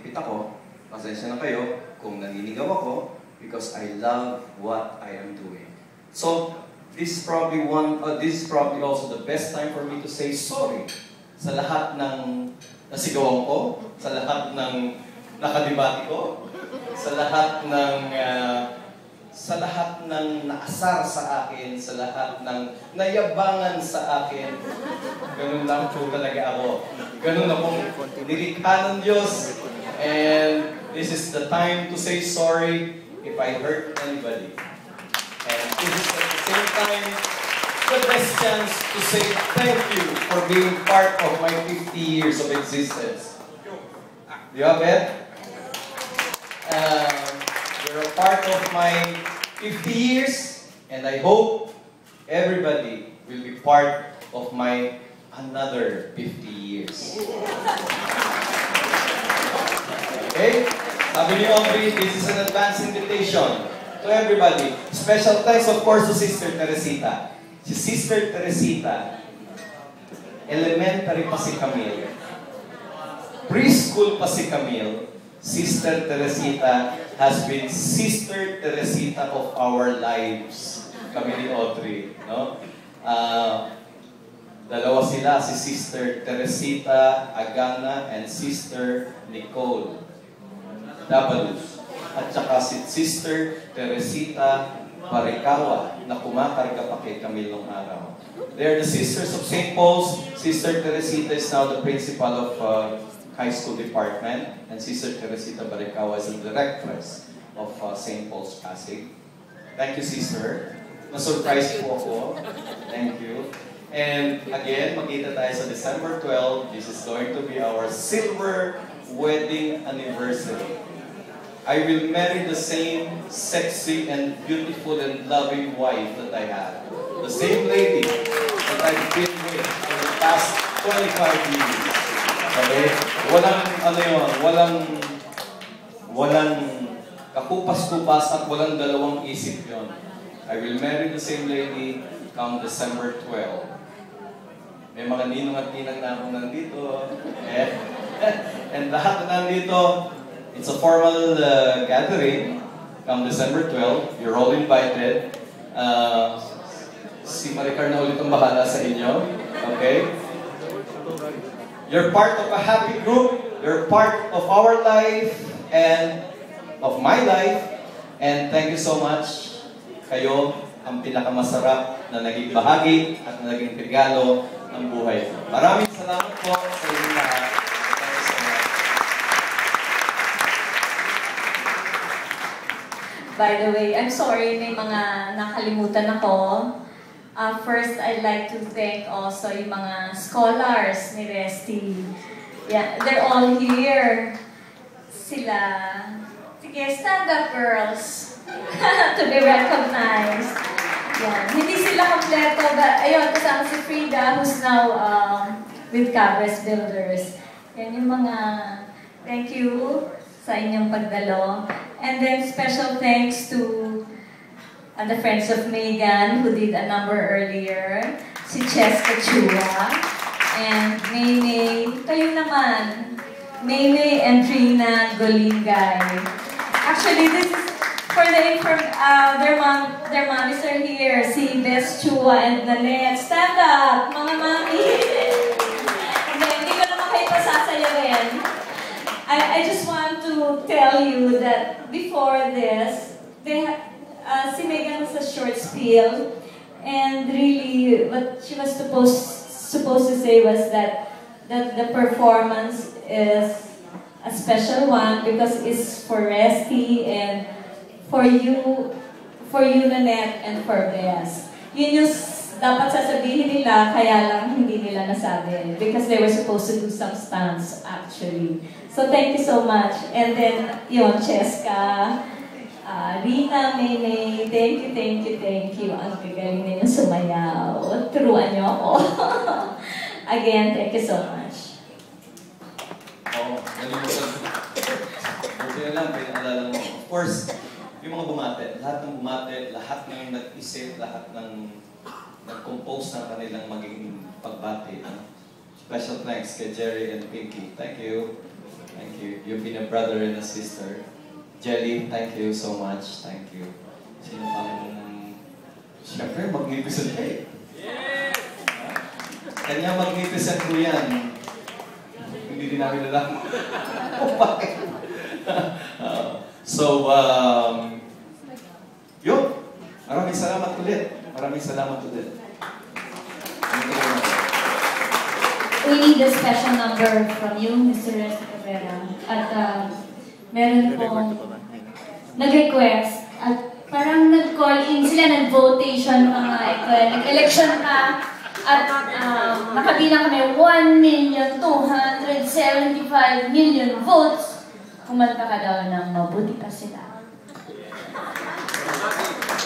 nagtitipid ako, pasensya na kayo kung naninigaw ako because I love what I am doing. So, this is probably also the best time for me to say sorry sa lahat ng nasigawan ko, sa lahat ng nakadibati ko, sa lahat ng naasar sa akin, sa lahat ng nayabangan sa akin. Ganun lang po talaga ako. Ganun akong nilikha ng Diyos. And this is the time to say sorry if I hurt anybody. And this is at the same time the best chance to say thank you for being part of my 50 years of existence. Do you have it? You're a part of my 50 years, and I hope everybody will be part of my another 50 years. Okay? Sabi ni Aubrey, this is an advance invitation to everybody. Special thanks, of course, to Sister Teresita. Si Sister Teresita, elementary pa si Camille, preschool pa si Camille, Sister Teresita has been Sister Teresita of our lives. Kami ni Audrey, no? Dalawa sila, si Sister Teresita Agana and Sister Nicole Dabalus. At saka si Sister Teresita Barikawa na kumakarga pa kay Camille nung araw. They're the Sisters of St. Paul's. Sister Teresita is now the principal of high school department, and Sister Teresita Barikawa is the directress of St. Paul's Pasig. Thank you, Sister. Na-surprise po ako. Thank you. And again, magkita tayo sa December 12. This is going to be our silver wedding anniversary. I will marry the same sexy and beautiful and loving wife that I have. The same lady that I've been with for the past 25 years. Okay? Walang kakupas-kupas at walang dalawang isip yon. I will marry the same lady come December 12. May mga ninong at ninang na akong nandito. And lahat na nandito, it's a formal gathering come December 12. You're all invited. Si Maricar na ulit ang bahala sa inyo. Okay? You're part of a happy group. You're part of our life and of my life. And thank you so much. Kayo ang pinakamasarap na naging bahagi at naging regalo ng buhay. Maraming salamat po sa inyong lahat. By the way, I'm sorry, may mga nakalimutan ako. First, I'd like to thank also yung mga scholars ni Resty. Yeah, they're all here. Sila. Sige, stand up, girls. To be recognized. Yeah. Hindi sila kompleto, but ayun, kasama si Frida, who's now with Cabres Builders. Yan yung mga thank you sa inyong pagdalo. And then special thanks to the friends of Megan who did a number earlier, si Cheska Chua, and Maymay, kayo naman, Maymay and Trina Golingay. Actually, this is for their mommies are here, si Bess Chua and Nanette. Stand up, mga mami! Okay, hindi ko naman kayo pasasayawin. I just want to tell you that before this, si Megan was a short spiel, and really what she was supposed to say was that the performance is a special one because it's for Resty and for you, Nanette, and for Bess. Yun yung dapat sasabihin nila, kaya lang hindi nila nasabi because they were supposed to do some stunts actually. So thank you so much. And then, yun, Cheska, Rina, Maymay, thank you. Ang gagaling ninyo sumayaw. Turuan niyo ako. Again, thank you so much. Nalimutan. Buti na lang, pinaalala mo. Of course, yung mga bumate, lahat ng bumate, lahat ng nag-isip, lahat ng nag-compose ng kanilang maging pagbati. Special thanks kay Jerry and Pinky. Thank you. Thank you. you've been a brother and a sister. Jelly, thank you so much. Thank you. Sino pang... Siyempre, magnificent ka eh. Kanya magnificent ko yan. Hindi din namin alam. Bakit? Yun. Maraming salamat ulit. Maraming salamat ulit. We need a special number from you, Mr. Resta Cabrera. At meron pong nag-request at parang nag-call in sila, nag-votation mga nag-election ka at nakabilang kami 1,275,000,000 votes. Kumanta ka daw ng mabuti pa sila.